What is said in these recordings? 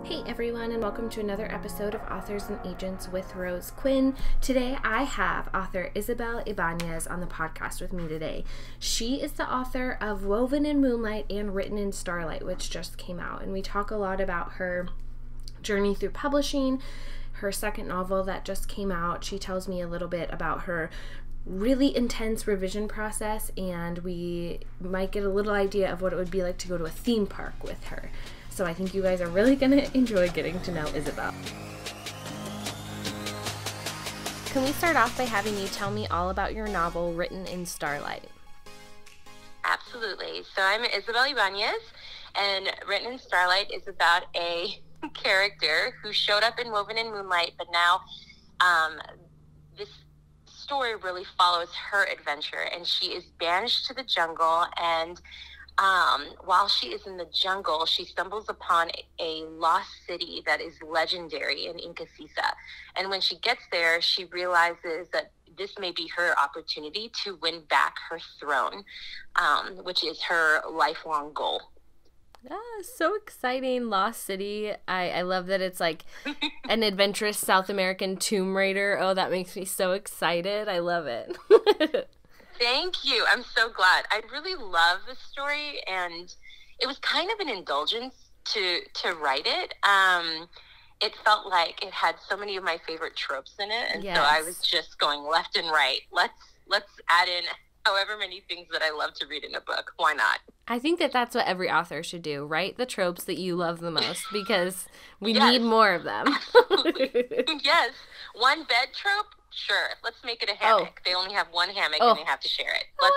Hey everyone, and welcome to another episode of Authors and Agents with Rose Quinn. Today I have author Isabel Ibanez on the podcast with me today. She is the author of Woven in Moonlight and Written in Starlight, which just came out, and we talk a lot about her journey through publishing, her second novel that just came out. She tells me a little bit about her really intense revision process, and we might get a little idea of what it would be like to go to a theme park with her. So I think you guys are really going to enjoy getting to know Isabel. Can we start off by having you tell me all about your novel, Written in Starlight? Absolutely. So I'm Isabel Ibanez, and Written in Starlight is about a character who showed up in Woven in Moonlight, but now this story really follows her adventure, and she is banished to the jungle, and while she is in the jungle, she stumbles upon a lost city that is legendary in Incasisa. And when she gets there, she realizes that this may be her opportunity to win back her throne, which is her lifelong goal. So exciting. Lost City. I love that it's like an adventurous South American Tomb Raider. Oh, that makes me so excited. I love it. Thank you. I'm so glad. I really love this story, and it was kind of an indulgence to write it. It felt like it had so many of my favorite tropes in it, and so I was just going left and right. Let's add in however many things that I love to read in a book. Why not? I think that that's what every author should do, right? The tropes that you love the most, because we need more of them. Yes. One bed trope? Sure. Let's make it a hammock. They only have one hammock and they have to share it. Let's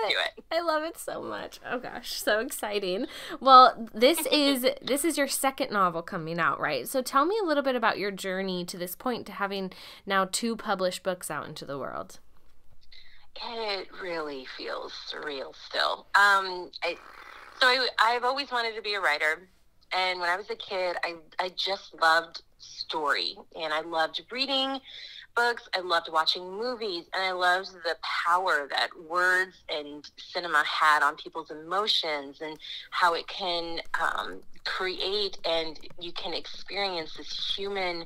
do it. I love it so much. Oh gosh, so exciting. Well, this is your second novel coming out, right? So tell me a little bit about your journey to this point, to having now 2 published books out into the world. It really feels surreal still. I've always wanted to be a writer, and when I was a kid, I just loved story, and I loved reading books, I loved watching movies, and I loved the power that words and cinema had on people's emotions, and how it can create, and you can experience this human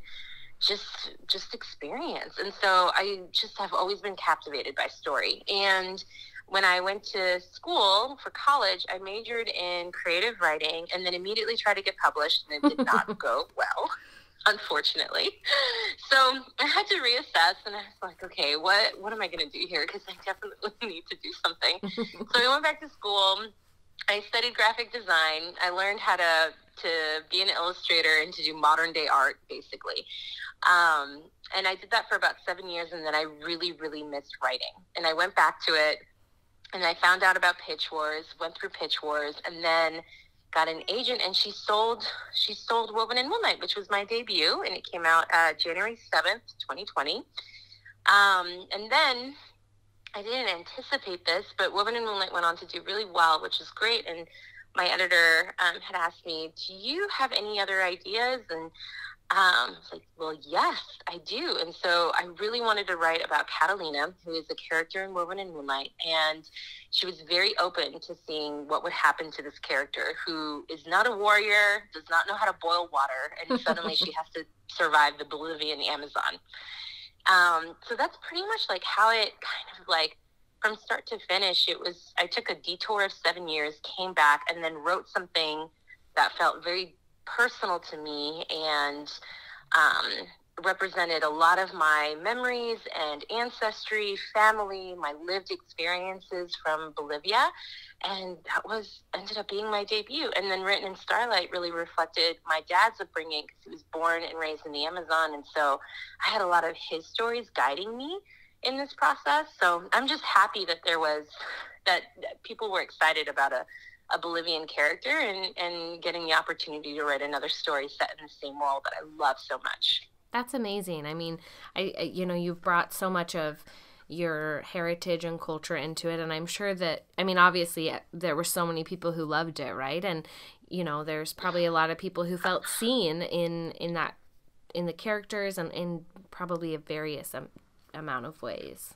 just experience. And so I just have always been captivated by story. And when I went to school for college, I majored in creative writing and then immediately tried to get published, and it did not go well, unfortunately. So I had to reassess, and I was like, okay, what am I going to do here? Because I definitely need to do something. So I went back to school. I studied graphic design. I learned how to be an illustrator and to do modern day art, basically. And I did that for about 7 years, and then I really, really missed writing. And I went back to it, and I found out about Pitch Wars, went through Pitch Wars, and then got an agent, and she sold Woven in Moonlight, which was my debut, and it came out January 7th, 2020. And then I didn't anticipate this, but Woven in Moonlight went on to do really well, which is great. And my editor had asked me, do you have any other ideas? And I was like, well, yes, I do. And so I really wanted to write about Catalina, who is a character in Woven in Moonlight. And she was very open to seeing what would happen to this character, who is not a warrior, does not know how to boil water, and suddenly she has to survive the Bolivian Amazon. So that's pretty much like how it kind of like from start to finish, I took a detour of 7 years, came back, and then wrote something that felt very personal to me, and represented a lot of my memories and ancestry, family, my lived experiences from Bolivia. And that ended up being my debut. And then Written in Starlight really reflected my dad's upbringing, because he was born and raised in the Amazon. And so I had a lot of his stories guiding me in this process. So I'm just happy that that people were excited about a Bolivian character, and getting the opportunity to write another story set in the same world that I love so much. That's amazing. I mean, you've brought so much of your heritage and culture into it, and I'm sure that, obviously there were so many people who loved it, right? And there's probably a lot of people who felt seen in the characters, and in probably a various amount of ways.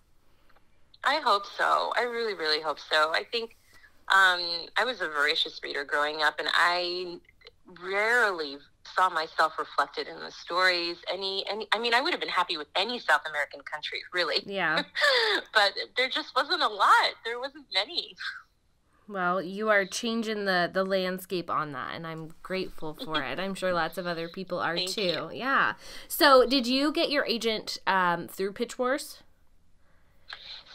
I hope so. I really, really hope so. I think I was a voracious reader growing up, and I rarely saw myself reflected in the stories. I mean, I would have been happy with any South American country, really. Yeah. But there just wasn't a lot. There wasn't many. Well, you are changing the landscape on that, and I'm grateful for it. I'm sure lots of other people are Thank too. you. Yeah. So did you get your agent through Pitch Wars?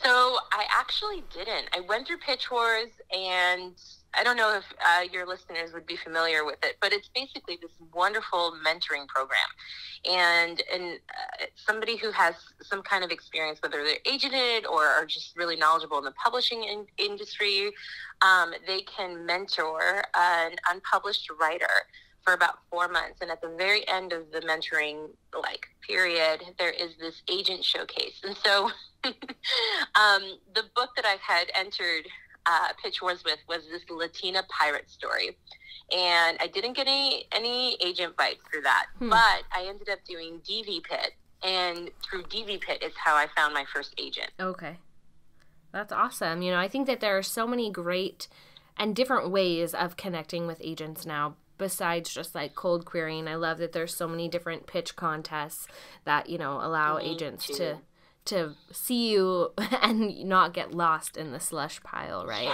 So I actually didn't. I went through Pitch Wars, and I don't know if your listeners would be familiar with it, but it's basically this wonderful mentoring program. And somebody who has some kind of experience, whether they're agented or are just really knowledgeable in the publishing industry, they can mentor an unpublished writer for about 4 months. And at the very end of the mentoring period, there is this agent showcase. And so the book that I had entered Pitch Wars with was this Latina pirate story. And I didn't get any agent bites through that, but I ended up doing DV Pit. And through DV Pit is how I found my first agent. Okay. That's awesome. I think that there are so many great and different ways of connecting with agents now, besides just cold querying. I love that there's so many different pitch contests that, allow agents to see you and not get lost in the slush pile, right?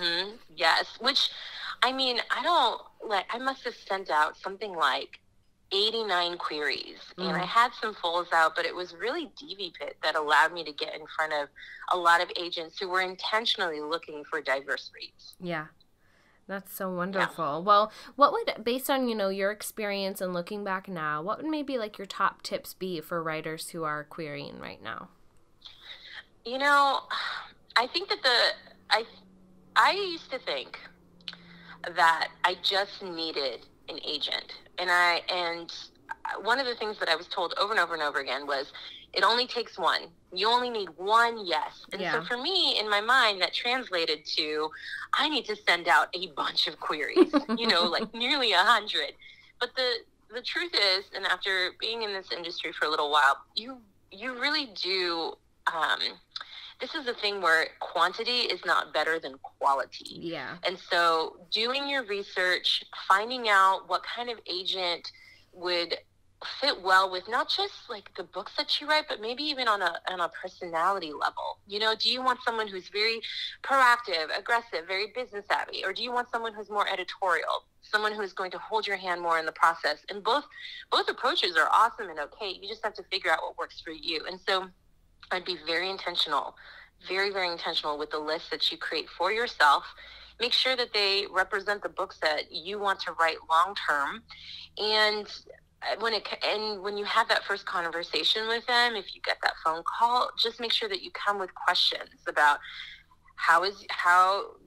Yeah. Yes. Which, I mean, I must have sent out something like 89 queries, and I had some fulls out, but it was really DV Pit that allowed me to get in front of a lot of agents who were intentionally looking for diverse reads. Yeah. That's so wonderful. Yeah. Well, what would, based on, your experience and looking back now, what would maybe your top tips be for writers who are querying right now? I think that I used to think that I just needed an agent. And one of the things that I was told over and over and over again was, it only takes one. You only need one yes. And so for me, in my mind, that translated to, I need to send out a bunch of queries, nearly 100. But the truth is, and after being in this industry for a little while, you really do, this is the thing where quantity is not better than quality. Yeah. And so doing your research, finding out what kind of agent would fit well with not just the books that you write, but maybe even on a personality level. Do you want someone who's very proactive, aggressive, very business savvy, or do you want someone who's more editorial, someone who's going to hold your hand more in the process? And both approaches are awesome and okay. You just have to figure out what works for you. And so I'd be very intentional, very, very intentional with the list that you create for yourself. Make sure that they represent the books that you want to write long term. And when you have that first conversation with them, if you get that phone call, just make sure that you come with questions about how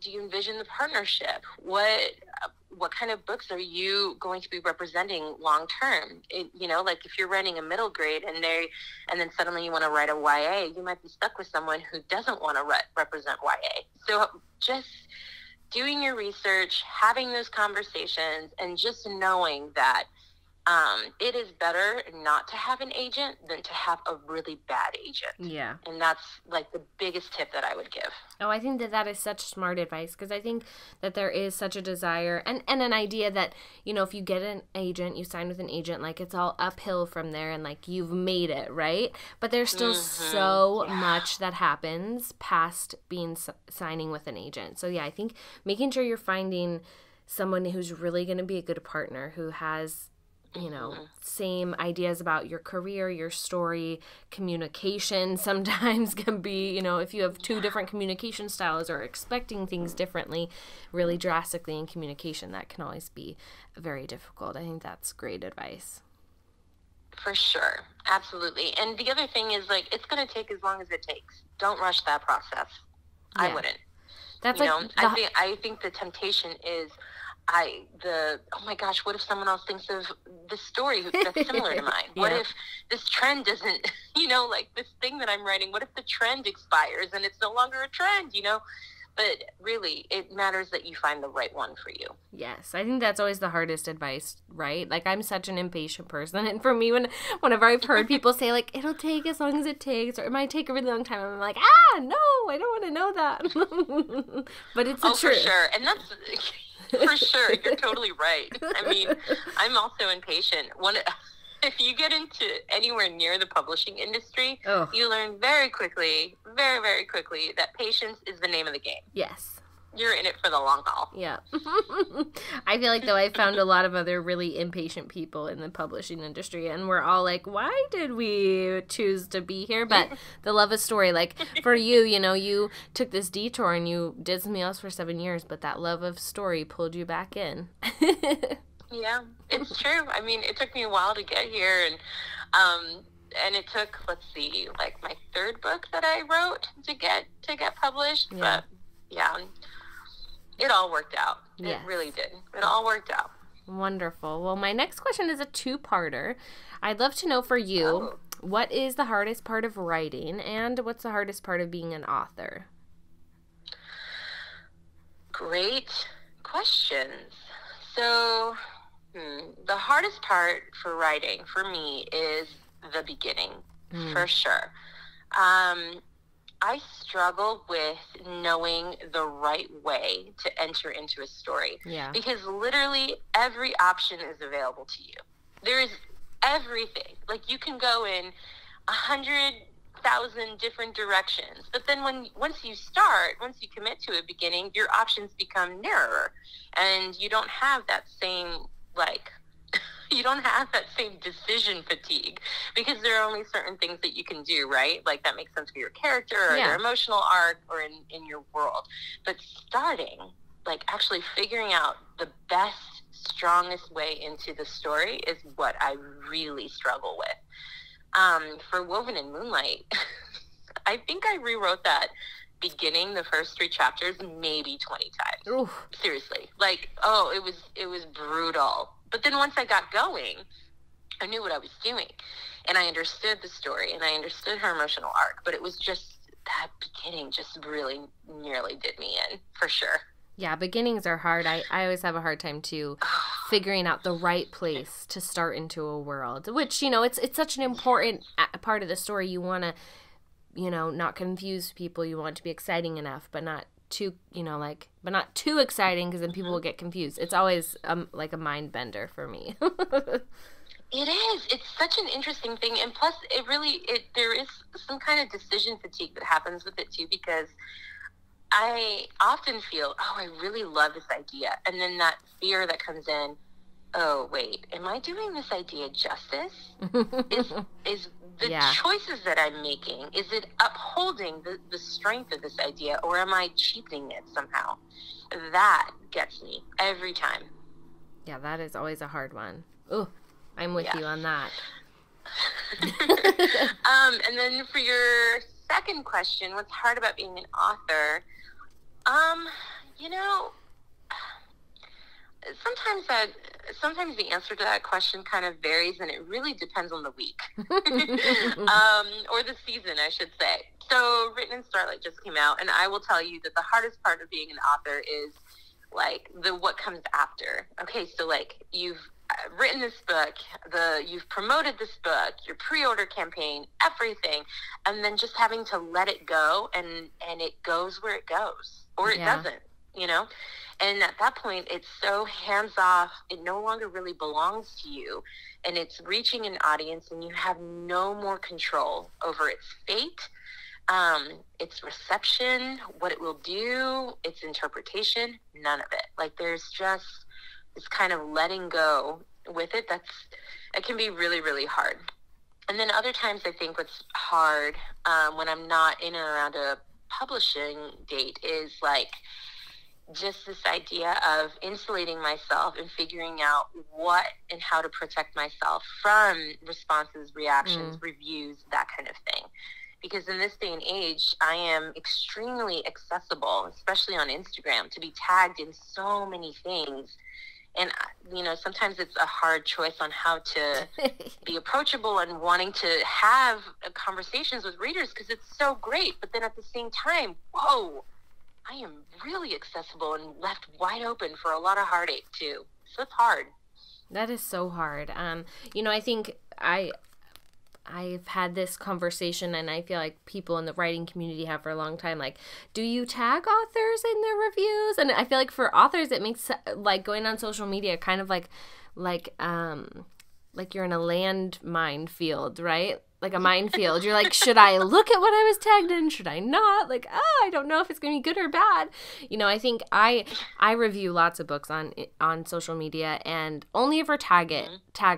do you envision the partnership? What kind of books are you going to be representing long term? If you're writing a middle grade and then suddenly you want to write a YA, you might be stuck with someone who doesn't want to represent YA. So just doing your research, having those conversations, and just knowing that it is better not to have an agent than to have a really bad agent. Yeah. And that's the biggest tip that I would give. Oh, I think that is such smart advice, because I think that there is such a desire and an idea that, if you get an agent, you sign with an agent, it's all uphill from there and you've made it, right? But there's still so much that happens past signing with an agent. So yeah, I think making sure you're finding someone who's really going to be a good partner, who has same ideas about your career, your story. Communication sometimes can be, if you have two different communication styles or expecting things differently, really drastically in communication, that can always be very difficult. I think that's great advice. For sure. Absolutely. And the other thing is it's going to take as long as it takes. Don't rush that process. Yeah. I wouldn't. That's I think the temptation is, oh my gosh, what if someone else thinks of this story that's similar to mine? What if this trend doesn't, this thing that I'm writing, what if the trend expires and it's no longer a trend, But really, it matters that you find the right one for you. Yes, I think that's always the hardest advice, right? I'm such an impatient person, and for me, whenever I've heard people say, it'll take as long as it takes, or it might take a really long time, I'm like, no, I don't want to know that. But it's the truth. For sure, and that's... For sure. You're totally right. I mean, I'm also impatient. If you get into anywhere near the publishing industry, you learn very quickly, very, very quickly, that patience is the name of the game. Yes. You're in it for the long haul. Yeah. I feel like, though, I found a lot of other really impatient people in the publishing industry, and we're all like, why did we choose to be here? But the love of story, like, for you, you know, you took this detour and you did something else for 7 years, but that love of story pulled you back in. Yeah, it's true. I mean, it took me a while to get here, and it took, let's see, like my 3rd book that I wrote to get published. Yeah. But yeah, it all worked out. Yes. It really did. It all worked out. Wonderful. Well, my next question is a 2-parter. I'd love to know for you, what is the hardest part of writing, and what's the hardest part of being an author? Great questions. So, the hardest part for writing for me is the beginning, for sure. I struggle with knowing the right way to enter into a story. Yeah. Because literally every option is available to you. There is everything. Like, you can go in 100,000 different directions. But then once you commit to a beginning, your options become narrower. And you don't have that same, you don't have that same decision fatigue, because there are only certain things that you can do, right? Like, that makes sense for your character or their emotional arc or in your world. But starting, like, actually figuring out the best, strongest way into the story is what I really struggle with. For Woven in Moonlight, I think I rewrote that beginning, the first 3 chapters, maybe 20 times. Oof. Seriously. Like, it was brutal. But then once I got going, I knew what I was doing. And I understood the story, and I understood her emotional arc. But it was just, that beginning just really nearly did me in, for sure. Yeah, beginnings are hard. I always have a hard time, too, figuring out the right place to start into a world. Which, you know, it's such an important part of the story. You want to, you know, not confuse people. You want it to be exciting enough, but not too, you know, but not too exciting, because then people will get confused. It's always like a mind bender for me. It is. It's such an interesting thing. And plus, there is some kind of decision fatigue that happens with it too, because I often feel, I really love this idea. And then that fear that comes in, oh, wait, am I doing this idea justice? Is the choices that I'm making, is it upholding the strength of this idea, or am I cheapening it somehow? That gets me every time. Yeah, that is always a hard one. Ooh, I'm with you on that. And then for your second question, what's hard about being an author? You know, sometimes the answer to that question kind of varies, and it really depends on the week. Or the season, I should say. So Written in Starlight just came out, and I will tell you that the hardest part of being an author is like what comes after. Okay, so like, you've written this book, you've promoted this book, your pre-order campaign, everything, and then just having to let it go, and it goes where it goes, or it doesn't, you know? And at that point, it's so hands-off, it no longer really belongs to you, and it's reaching an audience, and you have no more control over its fate, its reception, what it will do, its interpretation, none of it. Like, there's just this kind of letting go with it it can be really, really hard. And then other times, I think what's hard when I'm not in and around a publishing date is like just this idea of insulating myself and figuring out what and how to protect myself from responses, reactions, reviews, that kind of thing. Because in this day and age, I am extremely accessible, especially on Instagram, to be tagged in so many things. And, you know, sometimes it's a hard choice on how to be approachable and wanting to have conversations with readers, because it's so great. But then at the same time, whoa, I am really accessible and left wide open for a lot of heartache too. So it's hard. That is so hard. You know, I think I've had this conversation, and I feel like people in the writing community have for a long time, like, do you tag authors in their reviews? And I feel like for authors, it makes, like, going on social media kind of like you're in a landmine field, right? Like a minefield. You're like, should I look at what I was tagged in? Should I not? Like, I don't know if it's going to be good or bad. You know, I think I review lots of books on social media, and only ever tag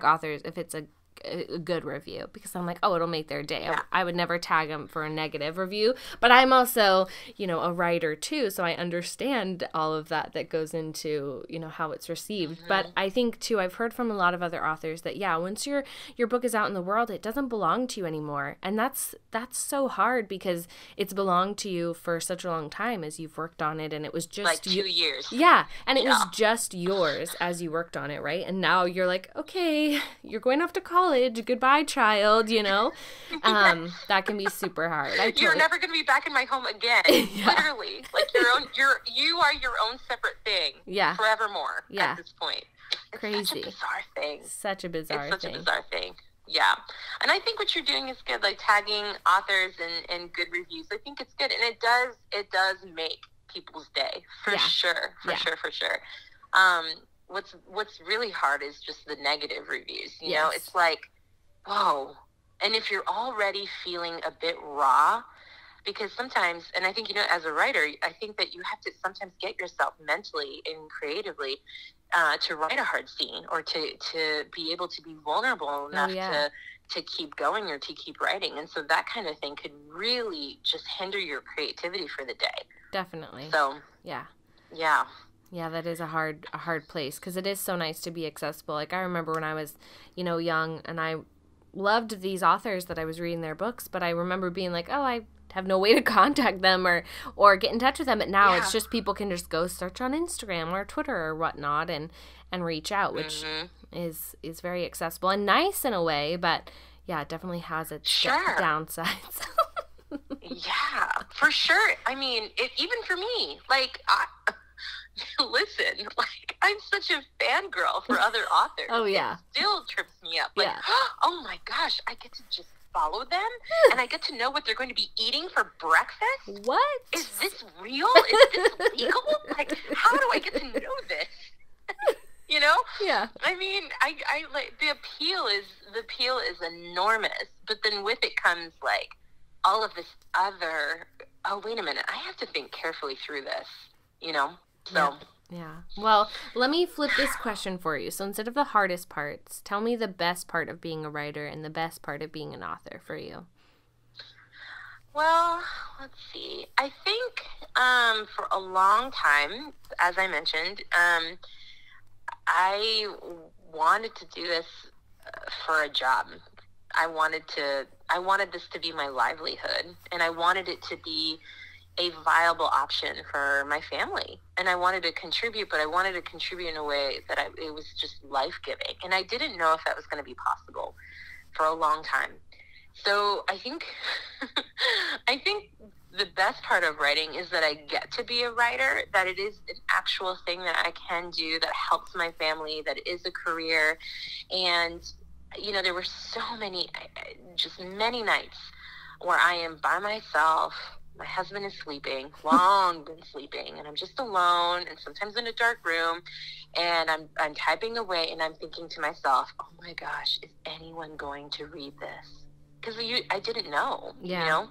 authors if it's a good review, because I'm like, oh, it'll make their day. Yeah. I would never tag them for a negative review, but I'm also, you know, a writer too, so I understand all of that goes into, you know, how it's received. But I think too, I've heard from a lot of other authors that once your book is out in the world, it doesn't belong to you anymore, and that's so hard, because it's belonged to you for such a long time as you've worked on it, and it was just like 2 years. Yeah, and it was just yours as you worked on it, right? And now you're like, okay, you're going off to college. Goodbye, child, you know? That can be super hard. You're never going to be back in my home again. Literally. Like you are your own separate thing. Yeah. Forevermore at this point. It's crazy. Such a bizarre thing. Such a bizarre thing. It's such a bizarre thing. Yeah. And I think what you're doing is good, like tagging authors and good reviews. I think it's good. And it does make people's day. For sure. For sure. What's really hard is just the negative reviews. You know, it's like, whoa. And if you're already feeling a bit raw, because sometimes, and I think, you know, as a writer, I think that you have to sometimes get yourself mentally and creatively to write a hard scene, or to be able to be vulnerable enough to keep going or to keep writing. And so that kind of thing could really just hinder your creativity for the day. Definitely. So, yeah. Yeah, that is a hard place, because it is so nice to be accessible. Like, I remember when I was, you know, young, and I loved these authors that I was reading their books, but I remember being like, oh, I have no way to contact them or get in touch with them. But now it's just people can just go search on Instagram or Twitter or whatnot and reach out, which is very accessible and nice in a way, but it definitely has its downsides. Yeah, for sure. I mean, even for me, like, listen, like, I'm such a fangirl for other authors. Oh, yeah. It still trips me up. Like, oh my gosh, I get to just follow them, and I get to know what they're going to be eating for breakfast. What? Is this real? Is this legal? Like, how do I get to know this? You know? Yeah. I mean, I like, the appeal is enormous, but then with it comes, like, all of this other, oh, wait a minute, I have to think carefully through this, you know? So. Yeah. Well, let me flip this question for you. So instead of the hardest parts, tell me the best part of being a writer and the best part of being an author for you. Well, let's see. I think for a long time, as I mentioned, I wanted to do this for a job. I wanted this to be my livelihood, and I wanted it to be a viable option for my family. And I wanted to contribute, but I wanted to contribute in a way that it was just life-giving. And I didn't know if that was going to be possible for a long time. So I think the best part of writing is that I get to be a writer, that it is an actual thing that I can do, that helps my family, that is a career. And, you know, there were so many nights where I am by myself. My husband is sleeping, long been sleeping, and I'm just alone, and sometimes in a dark room, and I'm typing away, and I'm thinking to myself, oh my gosh, is anyone going to read this? Because I didn't know, you know?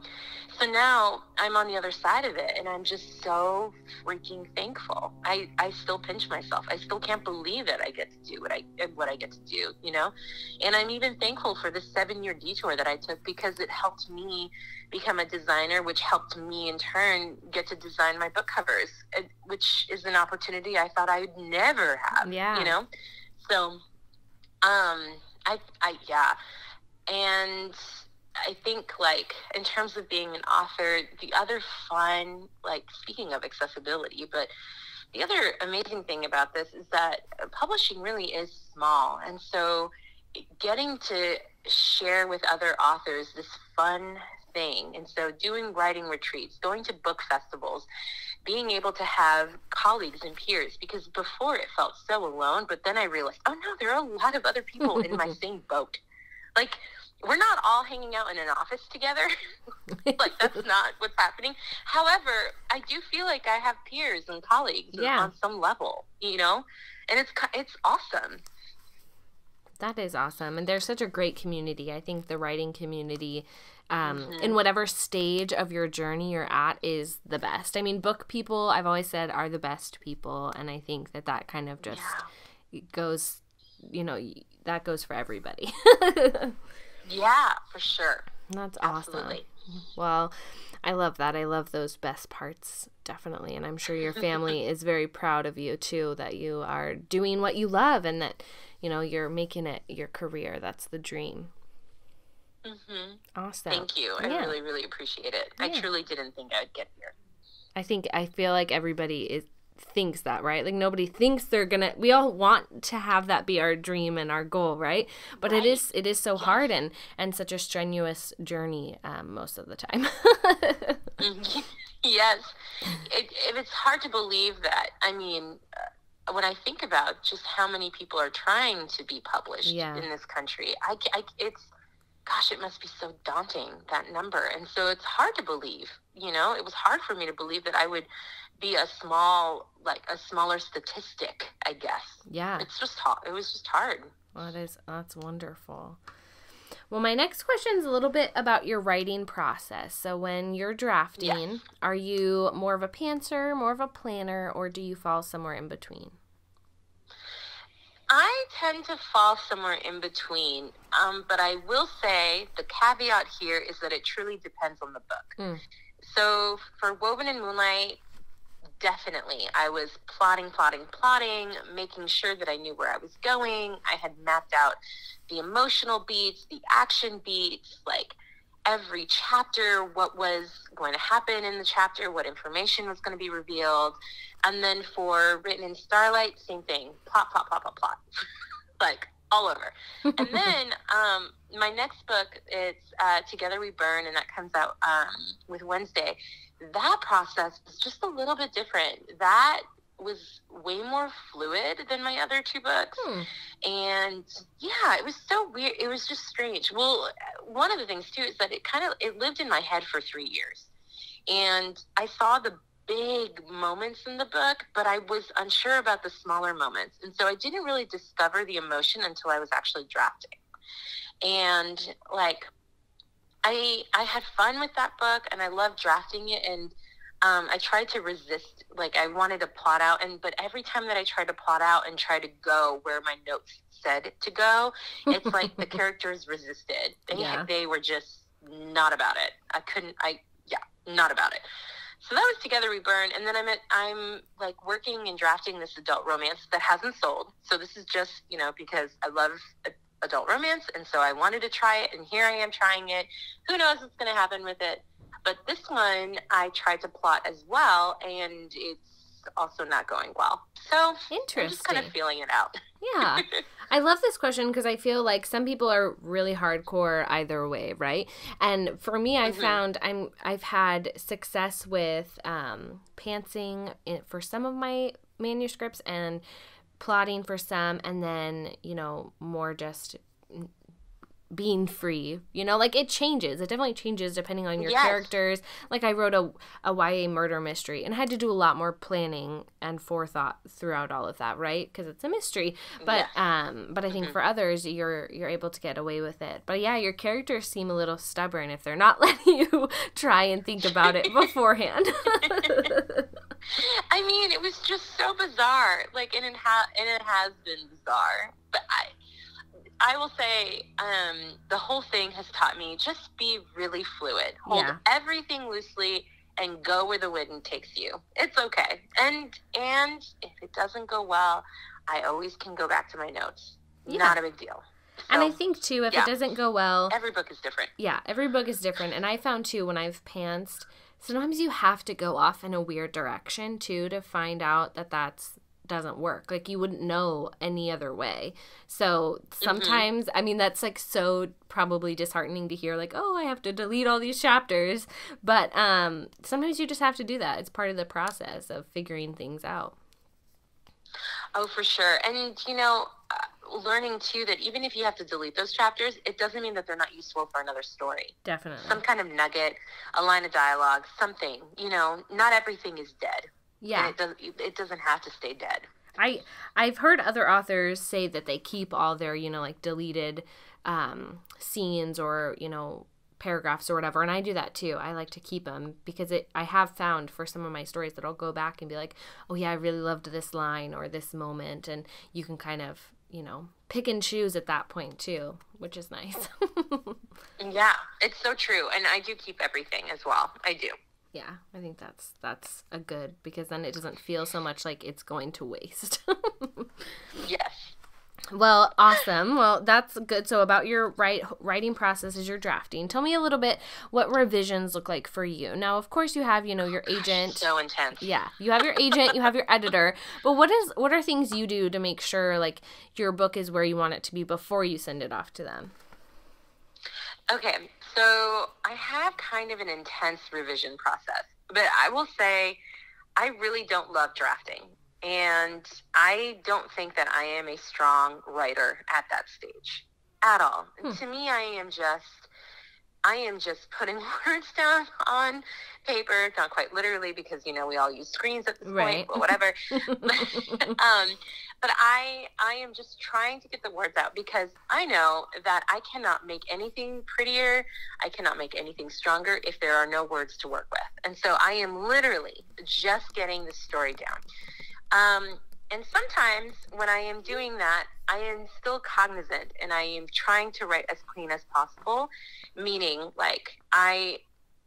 So now I'm on the other side of it, and I'm just so freaking thankful. I still pinch myself. I still can't believe that I get to do what I get to do, you know? And I'm even thankful for the 7-year detour that I took, because it helped me become a designer, which helped me in turn get to design my book covers, which is an opportunity I thought I would never have, you know? So, and I think, like, in terms of being an author, the other fun, like, speaking of accessibility, but the other amazing thing about this is that publishing really is small. And so getting to share with other authors this fun thing, and so doing writing retreats, going to book festivals, being able to have colleagues and peers, because before it felt so alone, but then I realized, oh no, there are a lot of other people in my same boat. Like, we're not all hanging out in an office together. Like, that's not what's happening. However, I do feel like I have peers and colleagues on some level, you know, and it's awesome. That is awesome. And there's such a great community. I think the writing community, in whatever stage of your journey you're at, is the best. I mean, book people, I've always said, are the best people. And I think that kind of just goes, you know, that goes for everybody. Yeah, for sure. That's Absolutely. awesome. Well, I love that. I love those best parts, definitely. And I'm sure your family is very proud of you, too, that you are doing what you love and that, you know, you're making it your career. That's the dream. Awesome. Thank you. I really, really appreciate it. I truly didn't think I'd get here. I feel like everybody thinks that, right? Like, nobody thinks they're gonna, we all want to have that be our dream and our goal, right? But it is so hard and such a strenuous journey most of the time. Yes. It's hard to believe that. I mean, when I think about just how many people are trying to be published in this country, it must be so daunting, that number. And so it's hard to believe, you know, it was hard for me to believe that I would be a smaller statistic, I guess. Yeah. It was just hard. Well, that's wonderful. Well, my next question is a little bit about your writing process. So when you're drafting, are you more of a pantser, more of a planner, or do you fall somewhere in between? I tend to fall somewhere in between, but I will say the caveat here is that it truly depends on the book. So for Woven in Moonlight, definitely, I was plotting, making sure that I knew where I was going. I had mapped out the emotional beats, the action beats, like every chapter, what was going to happen in the chapter, what information was going to be revealed. And then for Written in Starlight, same thing, plot, like all over. And then my next book, it's Together We Burn, and that comes out with Wednesday. That process was just a little bit different. That was way more fluid than my other two books. And yeah, it was so weird. It was just strange. Well, one of the things too is that it lived in my head for 3 years. And I saw the big moments in the book, but I was unsure about the smaller moments. And so I didn't really discover the emotion until I was actually drafting. And like, I had fun with that book and I loved drafting it. And I tried to resist, like I wanted to plot out, but every time that I tried to plot out and try to go where my notes said to go, it's like the characters resisted. They were just not about it. Not about it. So that was Together We Burn. And then I'm like working and drafting this adult romance that hasn't sold. So this is just, you know, because I love adult romance. And so I wanted to try it. And here I am trying it. Who knows what's going to happen with it? But this one I tried to plot as well. And it's also not going well. So interesting. I'm just kind of feeling it out. Yeah. I love this question because I feel like some people are really hardcore either way, right? And for me, I found I've had success with pantsing for some of my manuscripts and plotting for some, and then, you know, more just being free, you know, like it changes. It definitely changes depending on your characters. Like I wrote a YA murder mystery and I had to do a lot more planning and forethought throughout all of that, right? Because it's a mystery. But but I think for others, you're able to get away with it. But yeah, your characters seem a little stubborn if they're not letting you try and think about it beforehand. I mean, it was just so bizarre. Like, and it has been bizarre. But I will say the whole thing has taught me just be really fluid. Hold everything loosely and go where the wind takes you. It's okay. And if it doesn't go well, I always can go back to my notes. Not a big deal. So, and I think, too, if it doesn't go well... Every book is different. Yeah, every book is different. And I found, too, when I've pantsed, sometimes you have to go off in a weird direction, too, to find out that doesn't work. Like, you wouldn't know any other way. So sometimes, I mean, that's like so probably disheartening to hear, like, oh, I have to delete all these chapters. But sometimes you just have to do that. It's part of the process of figuring things out. Oh, for sure. And, you know, learning too that even if you have to delete those chapters, it doesn't mean that they're not useful for another story. Definitely. Some kind of nugget, a line of dialogue, something, not everything is dead. Yeah. And it doesn't have to stay dead. I've heard other authors say that they keep all their, like deleted scenes or, paragraphs or whatever. And I do that too. I like to keep them because I have found for some of my stories that I'll go back and be like, oh yeah, I really loved this line or this moment. And you can kind of, pick and choose at that point too, which is nice. Yeah, it's so true. And I do keep everything as well. I do. Yeah, I think that's a good, because then it doesn't feel so much like it's going to waste. Yes. Well, awesome. Well, that's good. So about your writing process as you're drafting, tell me a little bit what revisions look like for you. Now, of course, you have, your agent. So intense. Yeah, you have your agent, you have your editor. But what are things you do to make sure like your book is where you want it to be before you send it off to them? Okay, so I have kind of an intense revision process, but I will say I really don't love drafting. And I don't think that I am a strong writer at that stage at all. To me, I am just putting words down on paper, not quite literally because, we all use screens at this point, but whatever. But I am just trying to get the words out because I know that I cannot make anything prettier. I cannot make anything stronger if there are no words to work with. And so I am literally just getting the story down. And sometimes when I am doing that, I am still cognizant and I am trying to write as clean as possible, meaning like I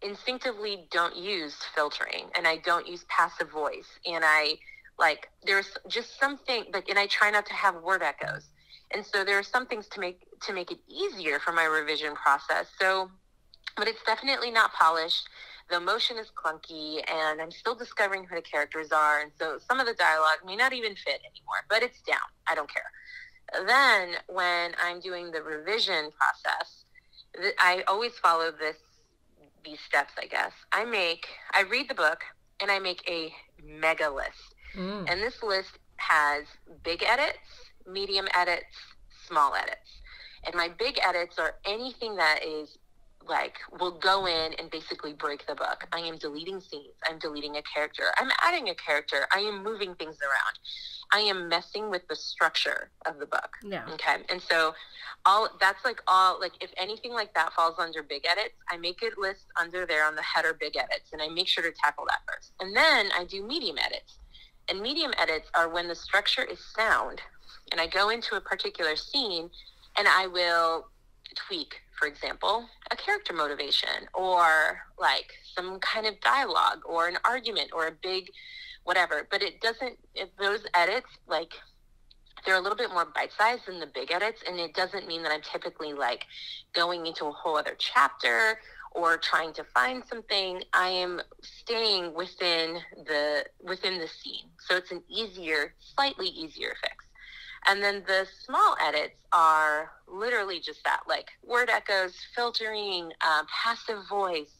instinctively don't use filtering and I don't use passive voice. And there's just something and I try not to have word echoes. And so there are some things to make it easier for my revision process. So, but it's definitely not polished. The emotion is clunky, and I'm still discovering who the characters are, and so some of the dialogue may not even fit anymore, but it's down. I don't care. Then, when I'm doing the revision process, I always follow these steps, I guess. I read the book, and I make a mega list. And this list has big edits, medium edits, small edits. And my big edits are anything that is will go in and basically break the book. I am deleting scenes. I'm deleting a character. I'm adding a character. I am moving things around. I am messing with the structure of the book. Yeah. Okay. And so if anything like that falls under big edits, I make it list under there on the header big edits, and I make sure to tackle that first. And then I do medium edits. And medium edits are when the structure is sound, and I go into a particular scene, and I will tweak, for example, a character motivation or some kind of dialogue or an argument or a big whatever. But those edits, they're a little bit more bite-sized than the big edits, and it doesn't mean that I'm typically going into a whole other chapter or trying to find something. I am staying within the scene. So it's an slightly easier fix. And then the small edits are literally just that, word echoes, filtering, passive voice,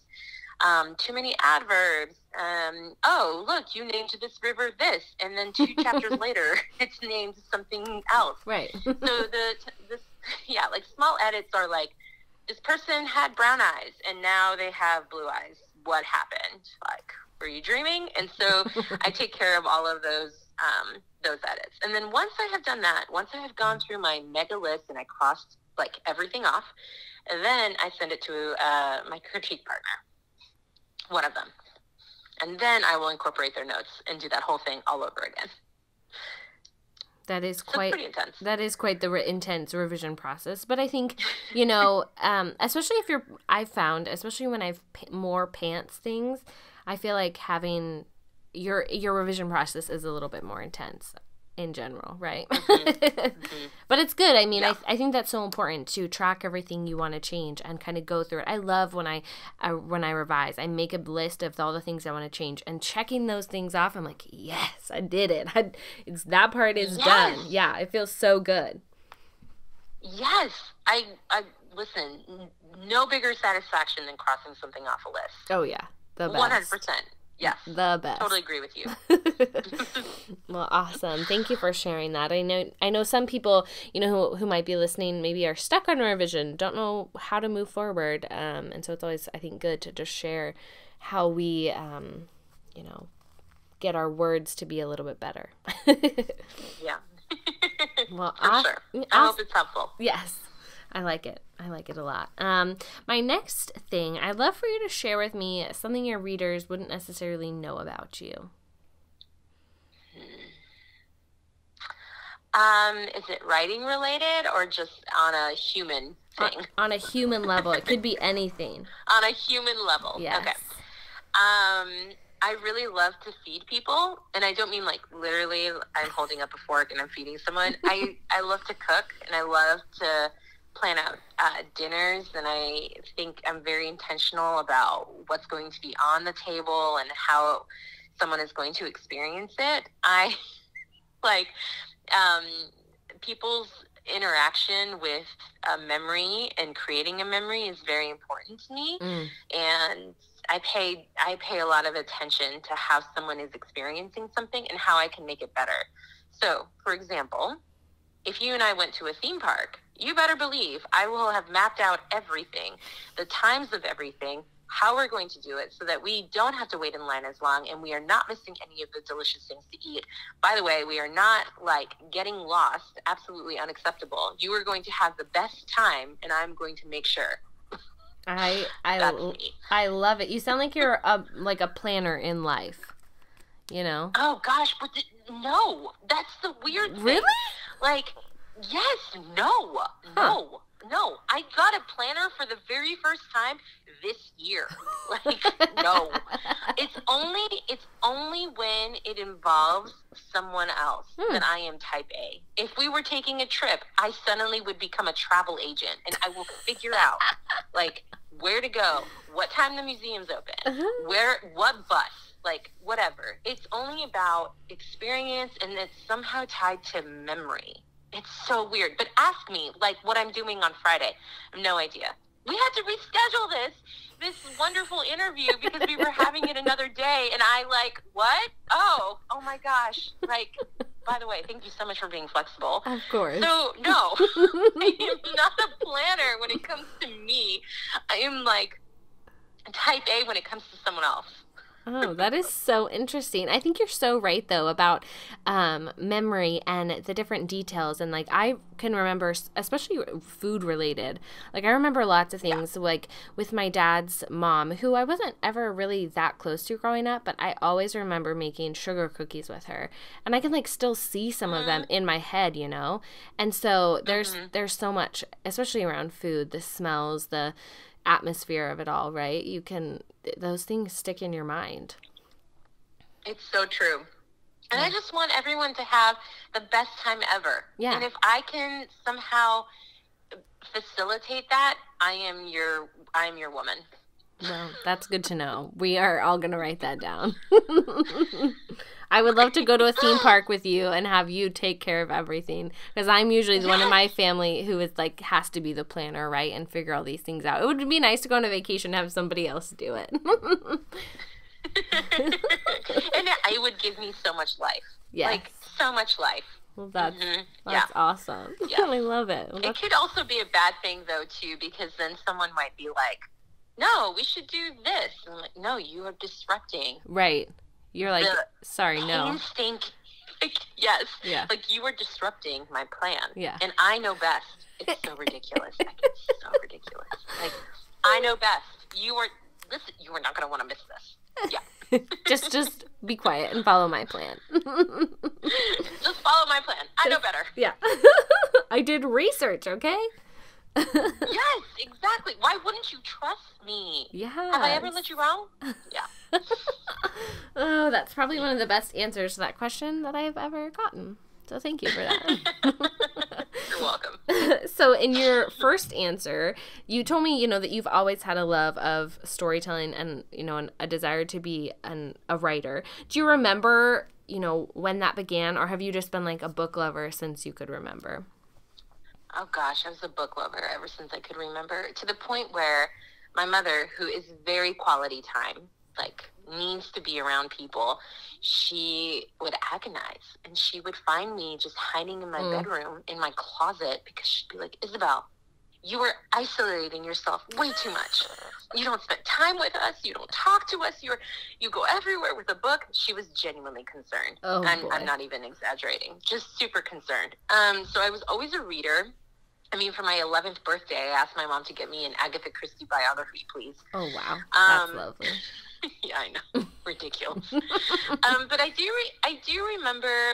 too many adverbs. Oh, look, you named this river this, and then 2 chapters later, it's named something else. Right. So small edits are this person had brown eyes, and now they have blue eyes. What happened? Were you dreaming? And so I take care of all of those edits. And then once I have done that, once I have gone through my mega list and I crossed everything off, then I send it to my critique partner, one of them. And then I will incorporate their notes and do that whole thing all over again. That is pretty intense. That is quite the intense revision process. But I think, especially I've found, especially when I've more pants things, I feel like having your revision process is a little bit more intense in general, right? Mm-hmm. But it's good. I mean, yeah. I think that's so important to track everything you want to change and kind of go through it. I love when I revise, I make a list of all the things I want to change, and checking those things off, I'm like, yes, I did it. That part is done. Yeah, it feels so good. Yes, I listen, no bigger satisfaction than crossing something off a list. Oh yeah, the best. 100%. Yes. The best. Totally agree with you. Well, awesome. Thank you for sharing that. I know some people, who might be listening maybe are stuck on revision, don't know how to move forward. And so it's always, I think, good to just share how we, get our words to be a little bit better. Yeah. Well, for sure. I hope it's helpful. Yes. I like it. I like it a lot. My next thing, I'd love for you to share with me something your readers wouldn't necessarily know about you. Is it writing related or just on a human thing? On a human level. It could be anything. On a human level. Yes. Okay. I really love to feed people, and I don't mean like literally I'm holding up a fork and I'm feeding someone. I love to cook, and I love to plan out dinners, and I think I'm very intentional about what's going to be on the table and how someone is going to experience it. I like people's interaction with a memory and creating a memory is very important to me. And I pay a lot of attention to how someone is experiencing something and how I can make it better. So, for example, if you and I went to a theme park, you better believe I will have mapped out everything, the times of everything, how we're going to do it so that we don't have to wait in line as long and we are not missing any of the delicious things to eat. By the way, we are not like getting lost, absolutely unacceptable. You are going to have the best time and I'm going to make sure. I love it. You sound like you're a planner in life, Oh gosh, but no, that's the weird thing. Really? Like, yes, no. I got a planner for the very first time this year. Like, no. It's only when it involves someone else that I am type A. If we were taking a trip, I suddenly would become a travel agent, and I will figure out, like, where to go, what time the museum's open, what bus, like, whatever. It's only about experience, and it's somehow tied to memory. It's so weird. But ask me, like, what I'm doing on Friday. I have no idea. We had to reschedule this wonderful interview because we were having it another day. And I, like, what? Oh my gosh. Like, by the way, thank you so much for being flexible. Of course. So, no, I am not a planner when it comes to me. I am, like, type A when it comes to someone else. Oh, that is so interesting. I think you're so right, though, about memory and the different details. And, like, I can remember, especially food related, like, I remember lots of things, like, with my dad's mom, who I wasn't ever really that close to growing up, but I always remember making sugar cookies with her. And I can, like, still see some of them in my head, And so there's so much, especially around food, the smells, the atmosphere of it all, right? Those things stick in your mind. It's so true. And I just want everyone to have the best time ever. Yeah. And if I can somehow facilitate that, I am your woman. Well, that's good to know. We are all going to write that down. I would love to go to a theme park with you and have you take care of everything, because I'm usually the one in my family who is like has to be the planner, right, and figure all these things out. It would be nice to go on a vacation and have somebody else do it. And it would give me so much life. Yes. Like, so much life. Well, that's awesome. Yeah. I love it. Well, it could also be a bad thing, though, too, because then someone might be like, no, we should do this. And I'm like, no, you are disrupting. Right. You're like, sorry, no. Instinct. Like, yes. Yeah. Like, you are disrupting my plan. Yeah. And I know best. It's so ridiculous. Like, it's so ridiculous. Like, I know best. You are not going to want to miss this. Yeah. just be quiet and follow my plan. Just follow my plan. I know better. Yeah. I did research, okay? Yes, exactly. Why wouldn't you trust me? Yeah. Have I ever let you wrong? Yeah. Oh, that's probably one of the best answers to that question that I've ever gotten. So thank you for that. You're welcome. So in your first answer, you told me, that you've always had a love of storytelling and, a desire to be a writer. Do you remember, when that began, or have you just been like a book lover since you could remember? Oh gosh, I was a book lover ever since I could remember, to the point where my mother, who is very quality time, like needs to be around people, she would agonize, and she would find me just hiding in my bedroom, in my closet, because she'd be like, Isabel, you are isolating yourself way too much. You don't spend time with us. You don't talk to us. You go everywhere with a book. She was genuinely concerned. I'm not even exaggerating. Just super concerned. So I was always a reader. I mean, for my 11th birthday, I asked my mom to get me an Agatha Christie biography, please. Oh, wow. That's lovely. Yeah, I know. Ridiculous. But I do remember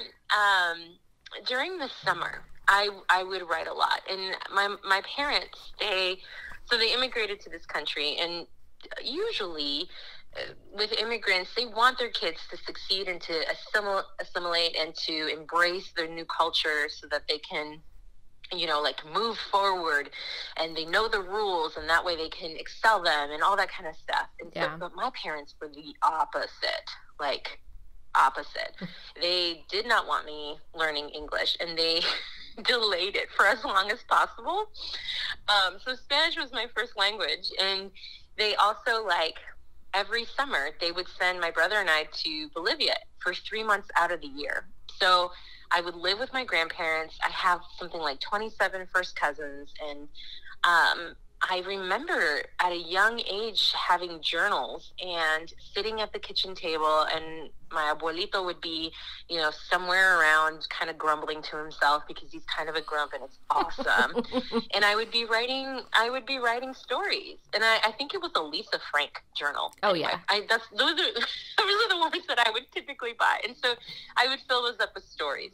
during the summer, I would write a lot. And my parents, they immigrated to this country. And usually with immigrants, they want their kids to succeed and to assimilate and to embrace their new culture so that they can, you know, like move forward, and they know the rules, and that way they can excel them and all that kind of stuff. And so, but my parents were the opposite, like opposite. They did not want me learning English, and they delayed it for as long as possible. So Spanish was my first language, and they also, like, every summer they would send my brother and I to Bolivia for 3 months out of the year. So I would live with my grandparents. I have something like 27 first cousins. And I remember at a young age having journals and sitting at the kitchen table, and my abuelito would be, you know, somewhere around kind of grumbling to himself because he's kind of a grump, and it's awesome. And I would be writing stories. And I think it was a Lisa Frank journal. Oh, yeah. Those are the ones that I would typically buy. And so I would fill those up with stories.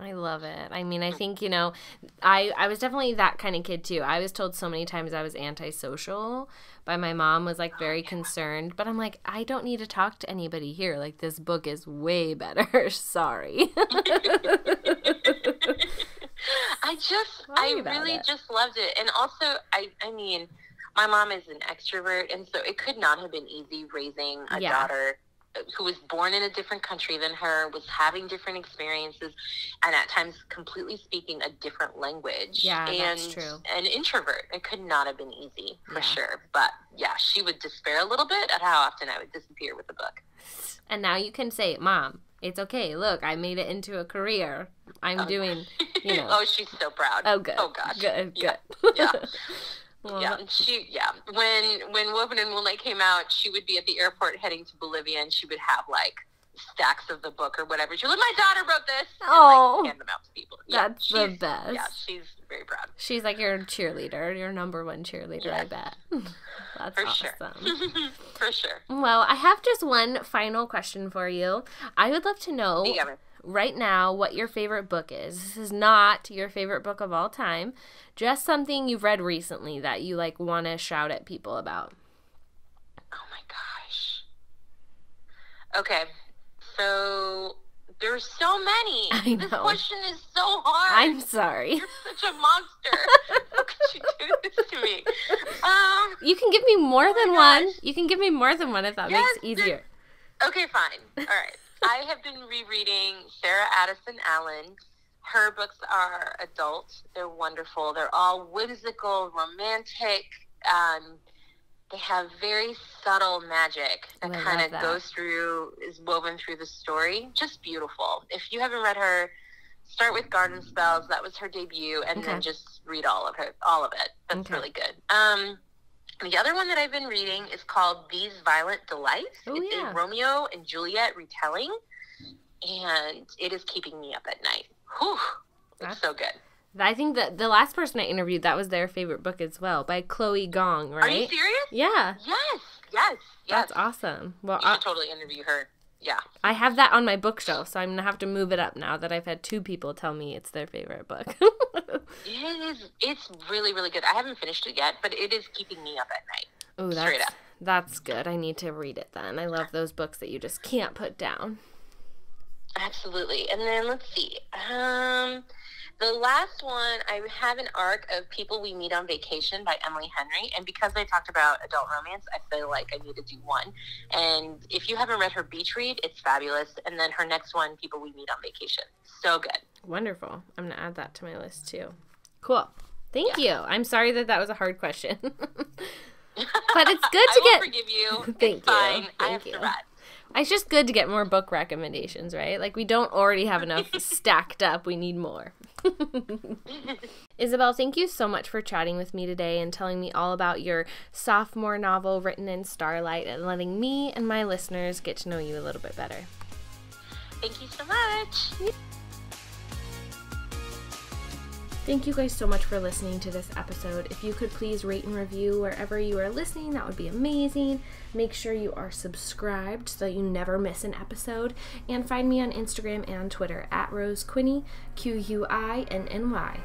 I love it. I mean, I think, you know, I was definitely that kind of kid too. I was told so many times I was antisocial, but my mom was like very concerned. But I'm like, I don't need to talk to anybody here. Like, this book is way better. Sorry. I really just loved it. And also, I mean, my mom is an extrovert, and so it could not have been easy raising a daughter who was born in a different country than her, was having different experiences, and at times completely speaking a different language. Yeah, that's true. An introvert. It could not have been easy, for sure. But yeah, she would despair a little bit at how often I would disappear with the book. And now you can say, Mom, it's okay. Look, I made it into a career. I'm doing, you know. Oh, she's so proud. Oh, good. Oh, gosh. Good. Yeah. Well, when Woven in Moonlight came out, she would be at the airport heading to Bolivia, and she would have like stacks of the book or whatever. She was like, my daughter wrote this. Oh, and, like, hand them out to people. That's the best. Yeah, she's very proud. She's like your cheerleader, your number one cheerleader, yes. I bet. That's for awesome. Sure. For sure. Well, I have just one final question for you. I would love to know right now what your favorite book is. This is not your favorite book of all time. Just something you've read recently that you like want to shout at people about. Oh my gosh. Okay. So there's so many. I know. This question is so hard. I'm sorry. You're such a monster. How could you do this to me? You can give me more than one. You can give me more than one if that makes it easier. Okay, fine. All right. I have been rereading Sarah Addison Allen. Her books are adult. They're wonderful. They're all whimsical, romantic. They have very subtle magic that kind of is woven through the story. Just beautiful. If you haven't read her, start with Garden Spells. That was her debut, and then just read all of it. That's really good. The other one that I've been reading is called These Violent Delights. It's a Romeo and Juliet retelling, and it is keeping me up at night. Whew, it's so good. I think that the last person I interviewed, that was their favorite book as well, by Chloe Gong, right? Are you serious? Yeah. Yes. That's awesome. Well, you should totally interview her. Yeah. I have that on my bookshelf, so I'm going to have to move it up now that I've had 2 people tell me it's their favorite book. It's really, really good. I haven't finished it yet, but it is keeping me up at night. Oh, straight up. That's good. I need to read it then. I love those books that you just can't put down. Absolutely. And then let's see. The last one, I have an arc of People We Meet on Vacation by Emily Henry. And because I talked about adult romance, I feel like I need to do one. And if you haven't read her beach read, it's fabulous. And then her next one, People We Meet on Vacation. So good. Wonderful. I'm going to add that to my list too. Cool. Thank you. I'm sorry that was a hard question. But it's good to I will forgive you. Thank it's fine. you. I have survived. It's just good to get more book recommendations, right? Like, we don't already have enough stacked up. We need more. Isabel, thank you so much for chatting with me today and telling me all about your sophomore novel written in starlight and letting me and my listeners get to know you a little bit better. Thank you so much. Thank you guys so much for listening to this episode. If you could please rate and review wherever you are listening, that would be amazing. Make sure you are subscribed so that you never miss an episode. And find me on Instagram and Twitter at RoseQuinny, QUINNY.